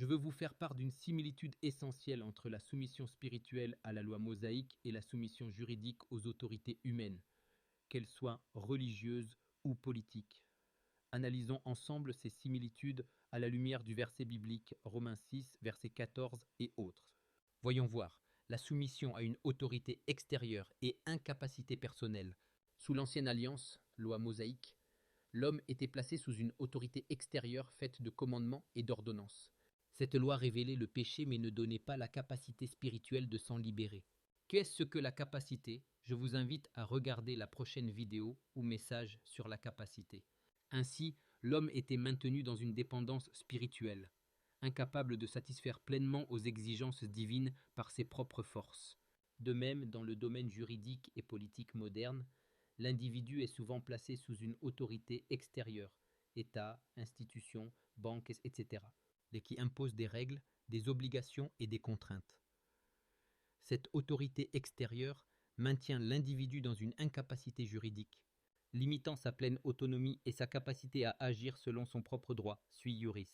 Je veux vous faire part d'une similitude essentielle entre la soumission spirituelle à la loi mosaïque et la soumission juridique aux autorités humaines, qu'elles soient religieuses ou politiques. Analysons ensemble ces similitudes à la lumière du verset biblique Romains 6, verset 14 et autres. Voyons voir. La soumission à une autorité extérieure et incapacité personnelle. Sous l'ancienne alliance, loi mosaïque, l'homme était placé sous une autorité extérieure faite de commandements et d'ordonnances. Cette loi révélait le péché mais ne donnait pas la capacité spirituelle de s'en libérer. Qu'est-ce que la capacité? Je vous invite à regarder la prochaine vidéo ou message sur la capacité. Ainsi, l'homme était maintenu dans une dépendance spirituelle, incapable de satisfaire pleinement aux exigences divines par ses propres forces. De même, dans le domaine juridique et politique moderne, l'individu est souvent placé sous une autorité extérieure, État, institutions, banques, etc., et qui impose des règles, des obligations et des contraintes. Cette autorité extérieure maintient l'individu dans une incapacité juridique, limitant sa pleine autonomie et sa capacité à agir selon son propre droit, sui iuris.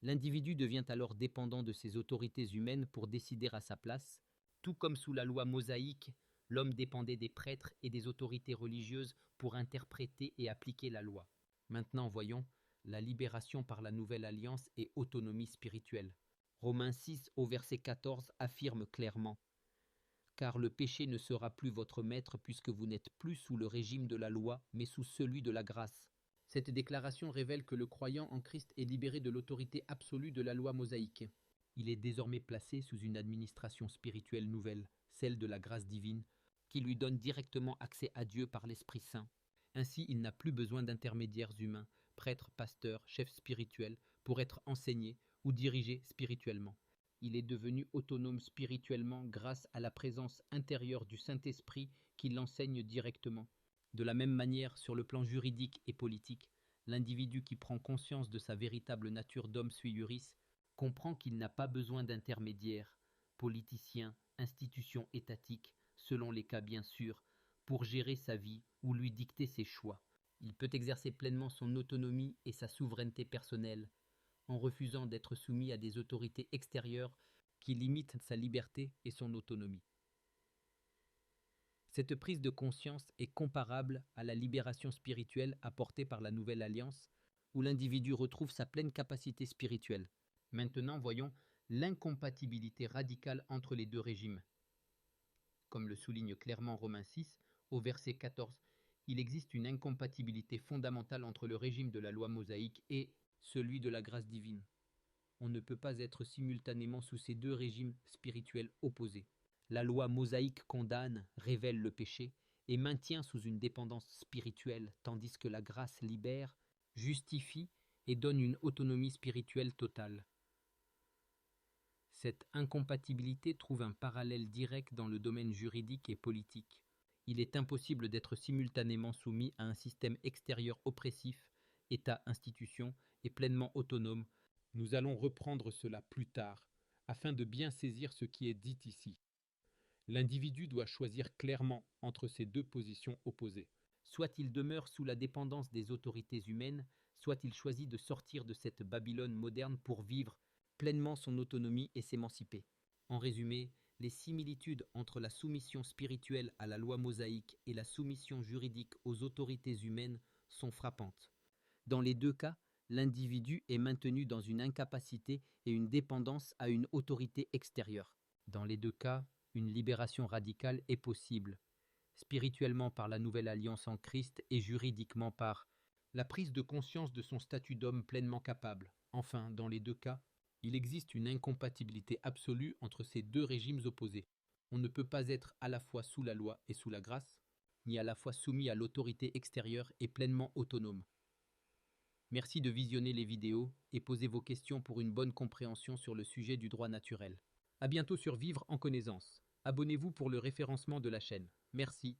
L'individu devient alors dépendant de ses autorités humaines pour décider à sa place, tout comme sous la loi mosaïque, l'homme dépendait des prêtres et des autorités religieuses pour interpréter et appliquer la loi. Maintenant voyons la libération par la nouvelle alliance et autonomie spirituelle. Romains 6 au verset 14 affirme clairement: car le péché ne sera plus votre maître puisque vous n'êtes plus sous le régime de la loi, mais sous celui de la grâce. Cette déclaration révèle que le croyant en Christ est libéré de l'autorité absolue de la loi mosaïque. Il est désormais placé sous une administration spirituelle nouvelle, celle de la grâce divine, qui lui donne directement accès à Dieu par l'Esprit Saint. Ainsi, il n'a plus besoin d'intermédiaires humains, prêtres, pasteurs, chefs spirituels, pour être enseigné ou dirigé spirituellement. Il est devenu autonome spirituellement grâce à la présence intérieure du Saint-Esprit qui l'enseigne directement. De la même manière, sur le plan juridique et politique, l'individu qui prend conscience de sa véritable nature d'homme sui iuris comprend qu'il n'a pas besoin d'intermédiaires, politiciens, institutions étatiques, selon les cas bien sûr, pour gérer sa vie ou lui dicter ses choix. Il peut exercer pleinement son autonomie et sa souveraineté personnelle, en refusant d'être soumis à des autorités extérieures qui limitent sa liberté et son autonomie. Cette prise de conscience est comparable à la libération spirituelle apportée par la Nouvelle Alliance, où l'individu retrouve sa pleine capacité spirituelle. Maintenant, voyons l'incompatibilité radicale entre les deux régimes. Comme le souligne clairement Romains 6, au verset 14, il existe une incompatibilité fondamentale entre le régime de la loi mosaïque et celui de la grâce divine. On ne peut pas être simultanément sous ces deux régimes spirituels opposés. La loi mosaïque condamne, révèle le péché et maintient sous une dépendance spirituelle, tandis que la grâce libère, justifie et donne une autonomie spirituelle totale. Cette incompatibilité trouve un parallèle direct dans le domaine juridique et politique. Il est impossible d'être simultanément soumis à un système extérieur oppressif, État, institution, et pleinement autonome. Nous allons reprendre cela plus tard, afin de bien saisir ce qui est dit ici. L'individu doit choisir clairement entre ces deux positions opposées. Soit il demeure sous la dépendance des autorités humaines, soit il choisit de sortir de cette Babylone moderne pour vivre pleinement son autonomie et s'émanciper. En résumé, les similitudes entre la soumission spirituelle à la loi mosaïque et la soumission juridique aux autorités humaines sont frappantes. Dans les deux cas, l'individu est maintenu dans une incapacité et une dépendance à une autorité extérieure. Dans les deux cas, une libération radicale est possible, spirituellement par la nouvelle alliance en Christ et juridiquement par la prise de conscience de son statut d'homme pleinement capable. Enfin, dans les deux cas, il existe une incompatibilité absolue entre ces deux régimes opposés. On ne peut pas être à la fois sous la loi et sous la grâce, ni à la fois soumis à l'autorité extérieure et pleinement autonome. Merci de visionner les vidéos et posez vos questions pour une bonne compréhension sur le sujet du droit naturel. À bientôt sur Vivre en connaissance. Abonnez-vous pour le référencement de la chaîne. Merci.